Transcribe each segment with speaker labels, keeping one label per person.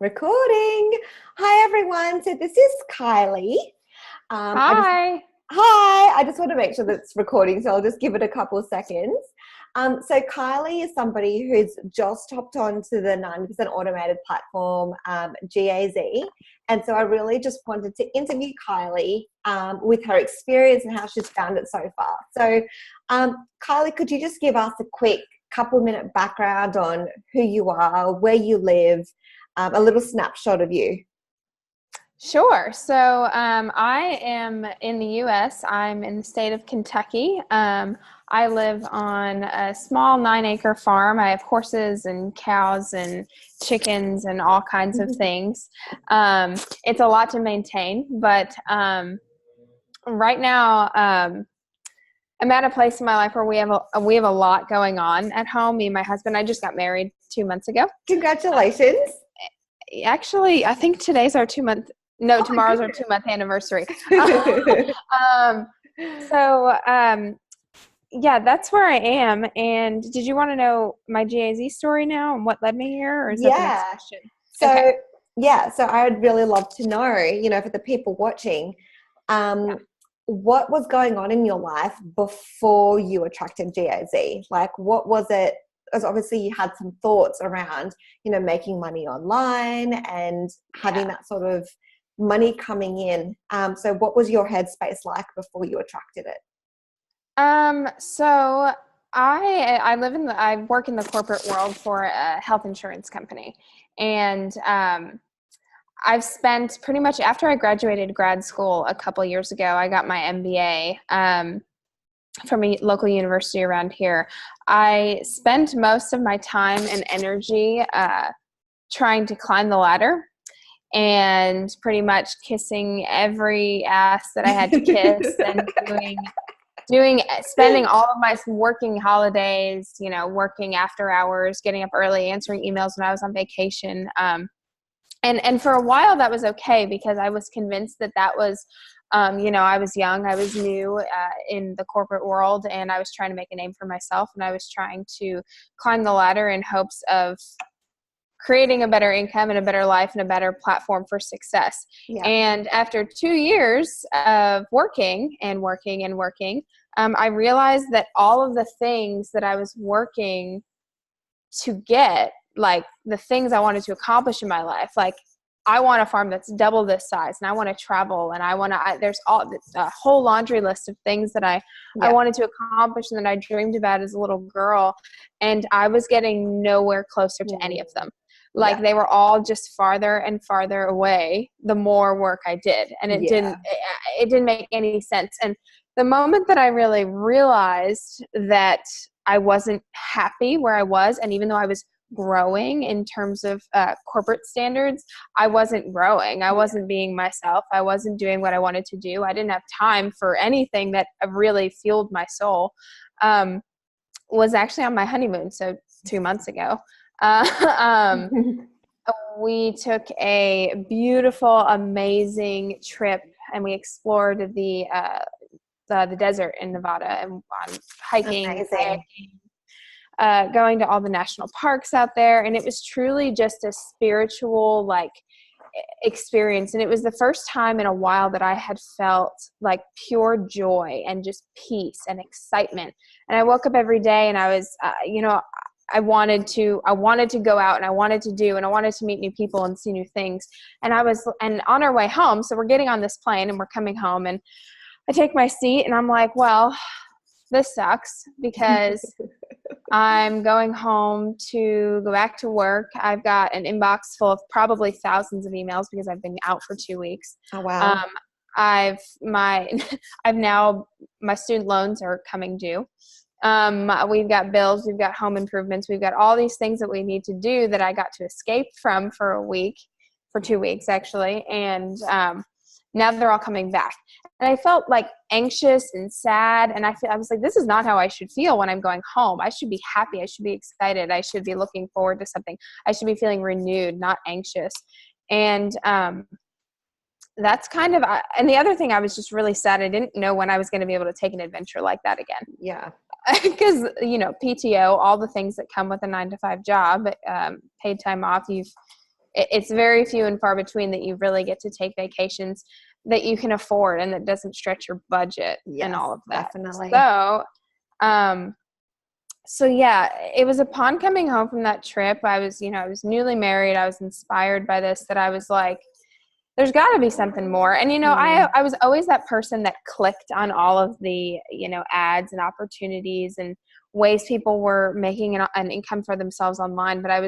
Speaker 1: Recording. Hi, everyone. So this is Kylie.
Speaker 2: Hi.
Speaker 1: Hi. I just want to make sure that it's recording, so I'll just give it a couple of seconds. So Kylie is somebody who's just hopped onto the 90% automated platform, GAZ. And so I really just wanted to interview Kylie with her experience and how she's found it so far. So Kylie, could you just give us a quick couple-minute background on who you are, where you live, a little snapshot of you?
Speaker 2: Sure. So I am in the U.S. I'm in the state of Kentucky. I live on a small 9-acre farm. I have horses and cows and chickens and all kinds of things. It's a lot to maintain, but right now I'm at a place in my life where we have a lot going on at home. Me and my husband. I just got married 2 months ago.
Speaker 1: Congratulations.
Speaker 2: Actually, I think today's our 2-month. No, tomorrow's our 2-month anniversary. Yeah, that's where I am. And did you want to know my GAZ story now and what led me here, or is that the next question?
Speaker 1: So I would really love to know, for the people watching, what was going on in your life before you attracted GAZ? Like, what was it? Because obviously you had some thoughts around, making money online and having that sort of money coming in. So what was your headspace like before you attracted it?
Speaker 2: So I work in the corporate world for a health insurance company. And I've spent pretty much, after I graduated grad school a couple years ago, I got my MBA from a local university around here. I spent most of my time and energy trying to climb the ladder and pretty much kissing every ass that I had to kiss and spending all of my working holidays, working after hours, getting up early, answering emails when I was on vacation. And for a while that was okay because I was convinced that was, I was young, I was new in the corporate world, and I was trying to make a name for myself, and I was trying to climb the ladder in hopes of creating a better income and a better life and a better platform for success. Yeah. And after 2 years of working, I realized that all of the things that I was working to get, like the things I wanted to accomplish in my life, like I want a farm that's double this size, and I want to travel, and there's a whole laundry list of things that I wanted to accomplish and that I dreamed about as a little girl. And I was getting nowhere closer to any of them. Like they were all just farther and farther away the more work I did. And it didn't make any sense. And the moment that I really realized that I wasn't happy where I was, and even though I was growing in terms of corporate standards, I wasn't growing. I wasn't being myself. I wasn't doing what I wanted to do. I didn't have time for anything that really fueled my soul. Was actually on my honeymoon, so 2 months ago. We took a beautiful, amazing trip, and we explored the desert in Nevada, and hiking, kayaking, going to all the national parks out there. And it was truly just a spiritual experience. And it was the first time in a while that I had felt like pure joy and just peace and excitement. And I woke up every day and I was, I wanted to go out, and I wanted to do, and I wanted to meet new people and see new things. And on our way home, so we're getting on this plane and we're coming home, and I take my seat and I'm like, well, this sucks because I'm going home to go back to work. I've got an inbox full of probably thousands of emails because I've been out for 2 weeks.
Speaker 1: Oh, wow.
Speaker 2: My student loans are coming due. We've got bills, we've got home improvements, we've got all these things that we need to do that I got to escape from for 2 weeks actually. And now they're all coming back. And I felt like anxious and sad. And I was like, this is not how I should feel when I'm going home. I should be happy. I should be excited. I should be looking forward to something. I should be feeling renewed, not anxious. And that's kind of, and the other thing, I was just really sad. I didn't know when I was going to be able to take an adventure like that again.
Speaker 1: Yeah.
Speaker 2: Because, PTO, all the things that come with a 9-to-5 job, paid time off, it's very few and far between that you really get to take vacations that you can afford and that doesn't stretch your budget and all of that.
Speaker 1: Definitely.
Speaker 2: So yeah, it was upon coming home from that trip, I was newly married. I was inspired by this, that I was like, there's got to be something more. And, I was always that person that clicked on all of the, ads and opportunities and ways people were making an income for themselves online. But I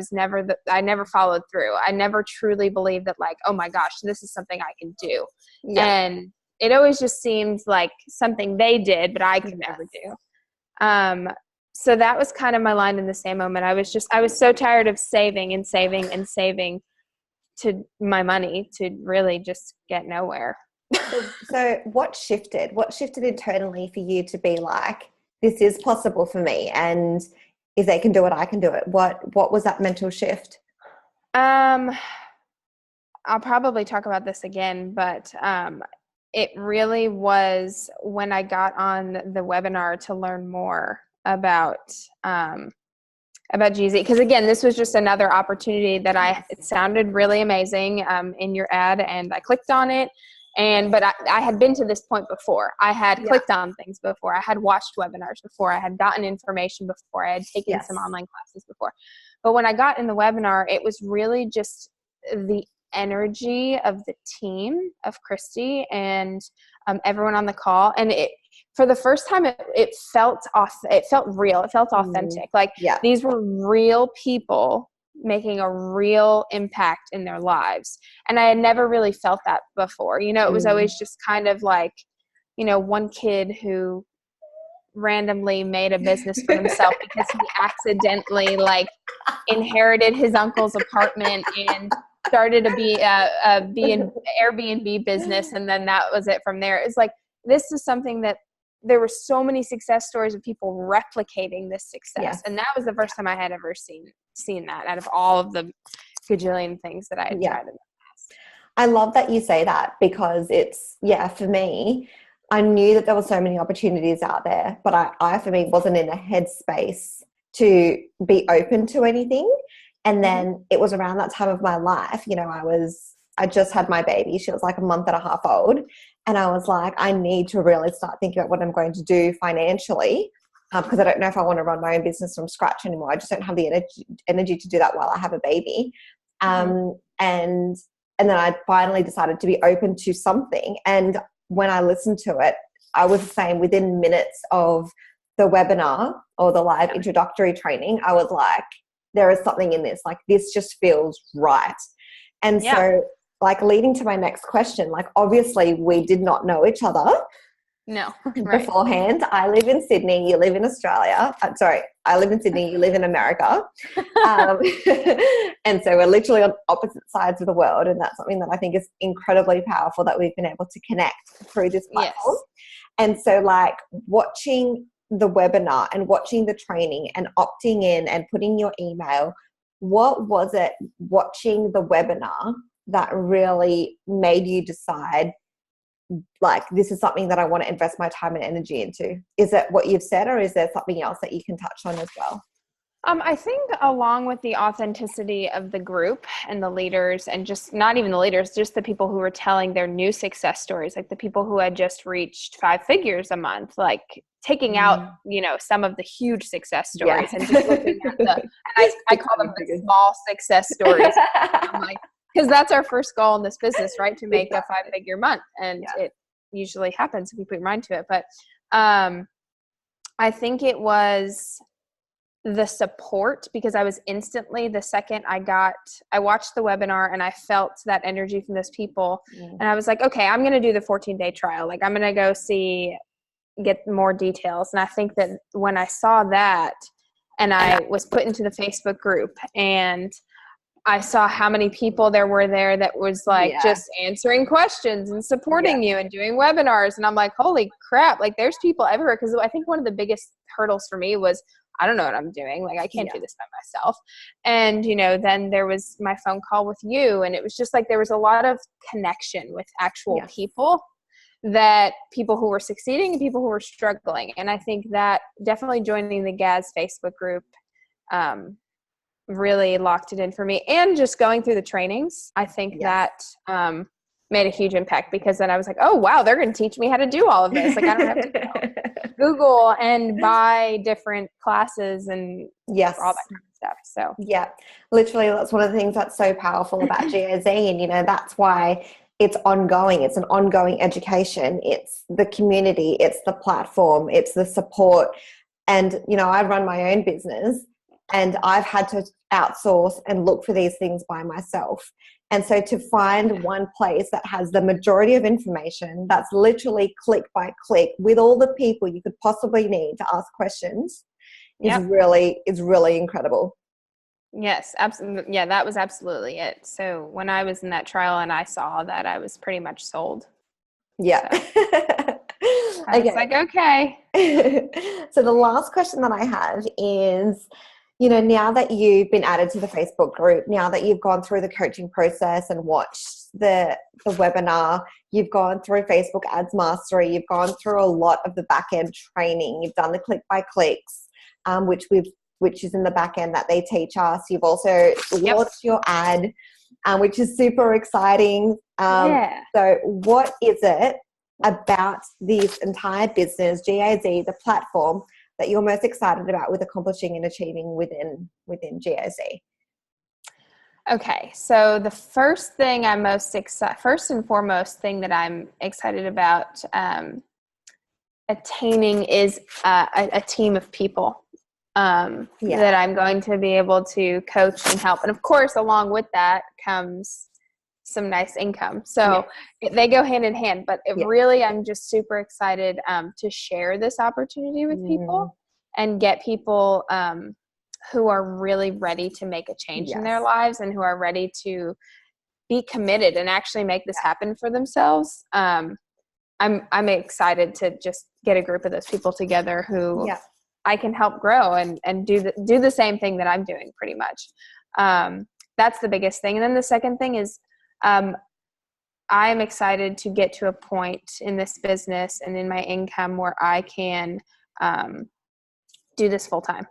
Speaker 2: never followed through. I never truly believed that, like, oh my gosh, this is something I can do. Yeah. And it always just seemed like something they did, but I could never do. So that was kind of my line in the same moment. I was so tired of saving and saving and saving to my money to really just get nowhere.
Speaker 1: So what shifted internally for you to be like, this is possible for me, and if they can do it, I can do it? What was that mental shift?
Speaker 2: I'll probably talk about this again, but it really was when I got on the webinar to learn more about GAZ, because again, this was just another opportunity that it sounded really amazing in your ad, and I clicked on it. But I had been to this point before. I had clicked on things before. I had watched webinars before. I had gotten information before. I had taken some online classes before. But when I got in the webinar, it was really just the energy of the team of Christy and everyone on the call. And for the first time, it felt real. It felt authentic. These were real people making a real impact in their lives. And I had never really felt that before. It was always just kind of like, one kid who randomly made a business for himself because he accidentally inherited his uncle's apartment and started a Airbnb business. And then that was it from there. It's like, this is something that there were so many success stories of people replicating this success. And that was the first time I had ever seen that out of all of the gajillion things that I had tried in the past.
Speaker 1: I love that you say that, because it's, for me, I knew that there were so many opportunities out there, but I for me, wasn't in a headspace to be open to anything. And then it was around that time of my life, I just had my baby. She was like a month and a half old. And I was like, I need to really start thinking about what I'm going to do financially, because I don't know if I want to run my own business from scratch anymore. I just don't have the energy to do that while I have a baby. And then I finally decided to be open to something. And when I listened to it, I was the same. Within minutes of the webinar or the live introductory training, I was like, there is something in this. Like, this just feels right. And so, leading to my next question, obviously we did not know each other.
Speaker 2: No.
Speaker 1: Beforehand. I live in Sydney, you live in Australia. I live in Sydney, you live in America. And so we're literally on opposite sides of the world. And that's something that I think is incredibly powerful, that we've been able to connect through this platform. And so watching the webinar and watching the training and opting in and putting your email, what was it watching the webinar that really made you decide, this is something that I want to invest my time and energy into? Is it what you've said, or is there something else that you can touch on as well?
Speaker 2: I think along with the authenticity of the group and the leaders, and just not even the leaders, just the people who were telling their new success stories, like the people who had just reached 5 figures a month, taking out, some of the huge success stories and just looking at I call them the small success stories. Because that's our first goal in this business, right? To make a 5-figure month. And it usually happens if you put your mind to it. But I think it was the support, because I was instantly, the second I watched the webinar and I felt that energy from those people. And I was like, okay, I'm going to do the 14-day trial. I'm going to go get more details. And I think that when I saw that, and I was put into the Facebook group, and I saw how many people there were there that was just answering questions and supporting you and doing webinars. And I'm like, holy crap, there's people everywhere. Because I think one of the biggest hurdles for me was, I don't know what I'm doing. I can't do this by myself. And, then there was my phone call with you, and it was just there was a lot of connection with actual people, that people who were succeeding and people who were struggling. And I think that definitely joining the GAZ Facebook group really locked it in for me. And just going through the trainings, I think that made a huge impact, because then I was like, oh, wow, they're going to teach me how to do all of this. Like, I don't have to Google and buy different classes and all that kind of stuff. So
Speaker 1: yeah, literally, that's one of the things that's so powerful about GAZ. And, you know, that's why it's ongoing. It's an ongoing education. It's the community. It's the platform. It's the support. And, you know, I run my own business, and I've had to outsource and look for these things by myself. And so to find one place that has the majority of information, that's literally click by click with all the people you could possibly need to ask questions, is really incredible.
Speaker 2: Yes, absolutely. Yeah, that was absolutely it. So when I was in that trial and I saw that, I was pretty much sold.
Speaker 1: Yeah.
Speaker 2: So I was like, okay.
Speaker 1: So the last question that I have is, you know, now that you've been added to the Facebook group, now that you've gone through the coaching process and watched the webinar, you've gone through Facebook Ads Mastery, you've gone through a lot of the back end training, you've done the click by clicks, which is in the back end that they teach us. You've also launched your ad, which is super exciting. So what is it about this entire business, GAZ, the platform, that you're most excited about with accomplishing and achieving within GAZ?
Speaker 2: Okay, so the first and foremost thing that I'm excited about attaining is a team of people that I'm going to be able to coach and help. And of course, along with that comes some nice income. So they go hand in hand, but really, I'm just super excited to share this opportunity with people and get people who are really ready to make a change in their lives and who are ready to be committed and actually make this happen for themselves. I'm excited to just get a group of those people together who I can help grow and do the same thing that I'm doing pretty much. That's the biggest thing. And then the second thing is, I'm excited to get to a point in this business and in my income where I can do this full time.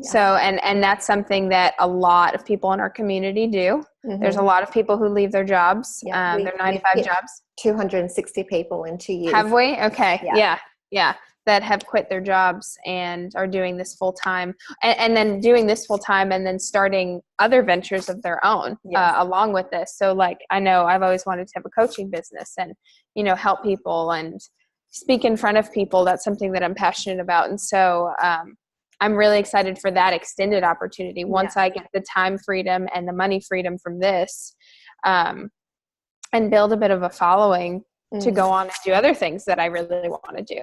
Speaker 2: So, and that's something that a lot of people in our community do. There's a lot of people who leave their jobs, their 9-to-5 jobs.
Speaker 1: 260 people in 2 years.
Speaker 2: Have we? Okay. Yeah. That have quit their jobs and are doing this full time, and then doing this full time and then starting other ventures of their own along with this. So like, I know I've always wanted to have a coaching business and, you know, help people and speak in front of people. That's something that I'm passionate about. And so I'm really excited for that extended opportunity once I get the time freedom and the money freedom from this, and build a bit of a following to go on and do other things that I really want to do.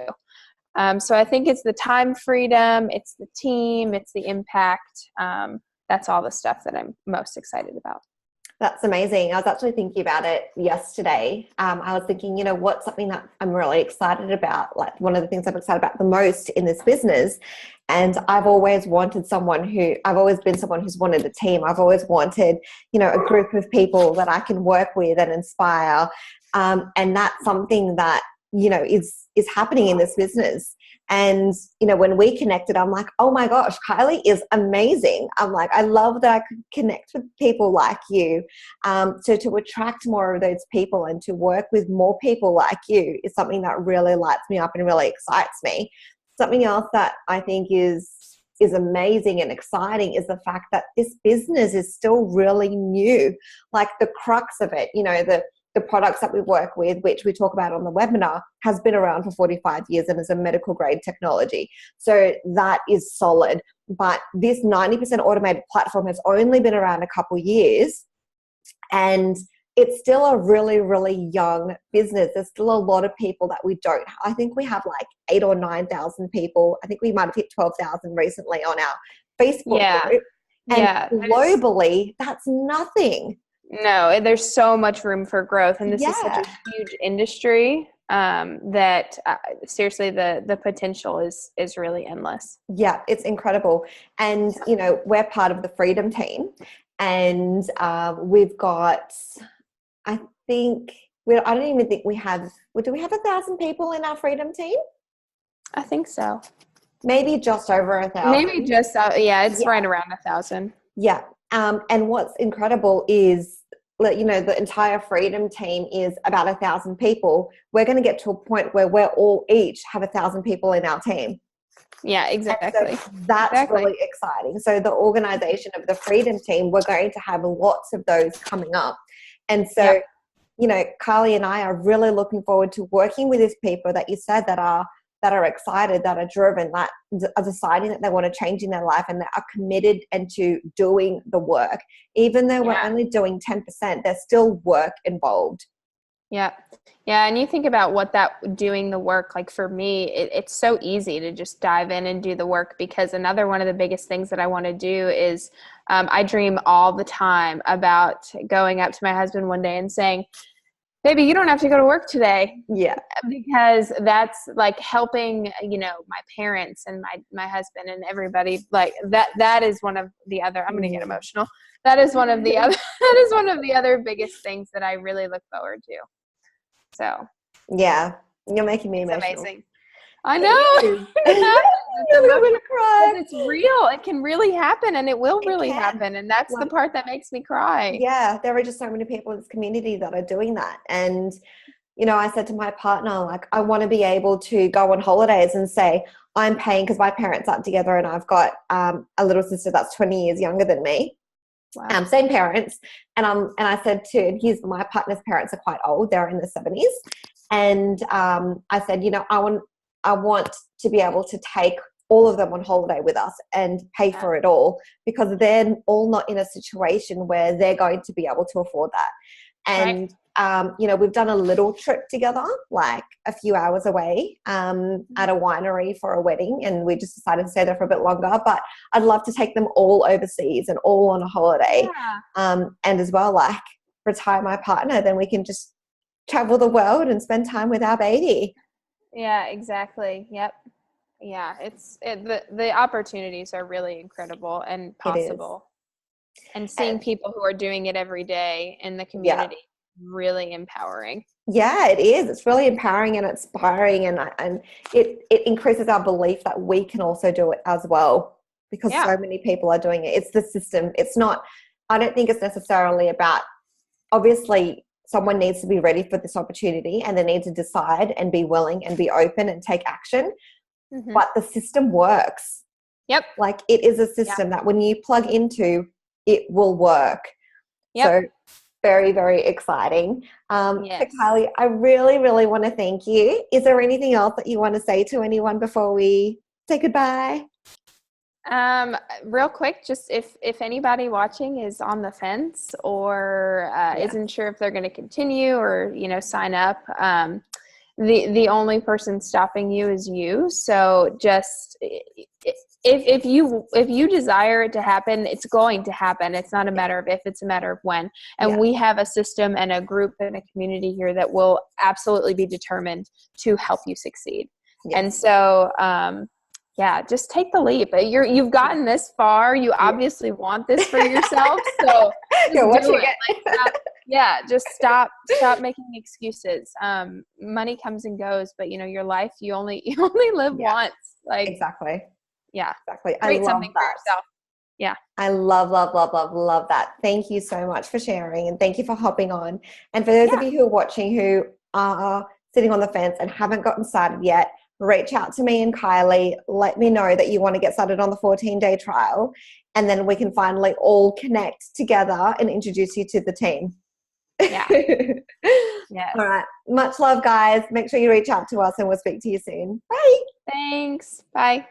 Speaker 2: So I think it's the time freedom, it's the team, it's the impact. That's all the stuff that I'm most excited about.
Speaker 1: That's amazing. I was actually thinking about it yesterday. I was thinking, you know, what's something that I'm really excited about? Like, one of the things I'm excited about the most in this business. And I've always been someone who's wanted a team. I've always wanted, you know, a group of people that I can work with and inspire. And that's something that, you know, is happening in this business. And, you know, when we connected, I'm like, oh my gosh, Kylie is amazing. I'm like, I love that I could connect with people like you. So to attract more of those people and to work with more people like you is something that really lights me up and really excites me. Something else that I think is amazing and exciting is the fact that this business is still really new. Like, the crux of it, you know, the products that we work with, which we talk about on the webinar, has been around for 45 years and is a medical grade technology. So that is solid. But this 90% automated platform has only been around a couple years, and it's still a really, really young business. There's still a lot of people that we don't. I think we have like 8,000 or 9,000 people. I think we might have hit 12,000 recently on our Facebook group. And globally, that's nothing.
Speaker 2: No, there's so much room for growth, and this is such a huge industry that seriously, the potential is really endless. Yeah, it's incredible. And you know, we're part of the Freedom team, and we've got, I don't even think we have. Do we have 1,000 people in our Freedom team? I think so. Maybe just over 1,000. Maybe just it's right around 1,000.
Speaker 1: Yeah. And what's incredible is, the entire Freedom team is about 1,000 people. We're going to get to a point where we're all each have 1,000 people in our team.
Speaker 2: Yeah, exactly.
Speaker 1: And so that's really exciting. So the organization of the Freedom team, we're going to have lots of those coming up. And so, Kylie and I are really looking forward to working with these people that you said that are excited, that are driven, that are deciding that they want to change in their life, and that are committed and to doing the work. Even though we're only doing 10%, there's still work involved.
Speaker 2: Yeah. Yeah. And you think about what that doing the work, like for me, it's so easy to just dive in and do the work, because another one of the biggest things that I want to do is I dream all the time about going up to my husband one day and saying, baby, you don't have to go to work today.
Speaker 1: Yeah.
Speaker 2: Because that's like helping, my parents and my husband and everybody, like that is one of the other, I'm going to get emotional. That is one of the other biggest things that I really look forward to. So
Speaker 1: yeah, you're making me emotional.
Speaker 2: It's amazing. I know. It's real. It can really happen, and it will really happen. And that's the part that makes me cry.
Speaker 1: Yeah, there are just so many people in this community that are doing that. And, I said to my partner, like, I want to be able to go on holidays and say, I'm paying, because my parents aren't together, and I've got a little sister that's 20 years younger than me.
Speaker 2: Wow.
Speaker 1: Same parents. And I said my partner's parents are quite old. They're in their 70s. And I said, I want to be able to take all of them on holiday with us and pay for it all, because they're all not in a situation where they're going to be able to afford that. And, we've done a little trip together, like a few hours away at a winery for a wedding. And we just decided to stay there for a bit longer. But I'd love to take them all overseas and all on a holiday. Yeah. And as well, like, retire my partner, then we can just travel the world and spend time with our baby.
Speaker 2: Yeah, exactly. Yep. Yeah, the opportunities are really incredible and possible. And seeing people who are doing it every day in the community, really empowering.
Speaker 1: Yeah, it is. It's really empowering and inspiring, and it increases our belief that we can also do it as well, because so many people are doing it. It's the system. It's not, I don't think it's necessarily about, obviously someone needs to be ready for this opportunity, and they need to decide and be willing and be open and take action. Mm-hmm. But the system works.
Speaker 2: Yep.
Speaker 1: Like, it is a system that when you plug into, it will work. Yep. So very, very exciting.
Speaker 2: Yes.
Speaker 1: So Kylie, I really, really want to thank you. Is there anything else that you want to say to anyone before we say goodbye?
Speaker 2: Real quick, just if anybody watching is on the fence or isn't sure if they're going to continue or, sign up, the only person stopping you is you. So just if you desire it to happen, it's going to happen. It's not a matter of if, it's a matter of when. And we have a system and a group and a community here that will absolutely be determined to help you succeed. Yes. And so, just take the leap. You've gotten this far. You obviously want this for yourself. So just do it. Just stop making excuses. Money comes and goes, but your life, you only live once. Like,
Speaker 1: exactly.
Speaker 2: Yeah.
Speaker 1: Exactly.
Speaker 2: Create something for yourself. Yeah.
Speaker 1: I love that. Thank you so much for sharing, and thank you for hopping on. And for those of you who are watching who are sitting on the fence and haven't gotten started yet, reach out to me and Kylie. Let me know that you want to get started on the 14-day trial, and then we can finally all connect together and introduce you to the team.
Speaker 2: Yeah. Yes.
Speaker 1: All right. Much love, guys. Make sure you reach out to us, and we'll speak to you soon. Bye.
Speaker 2: Thanks. Bye.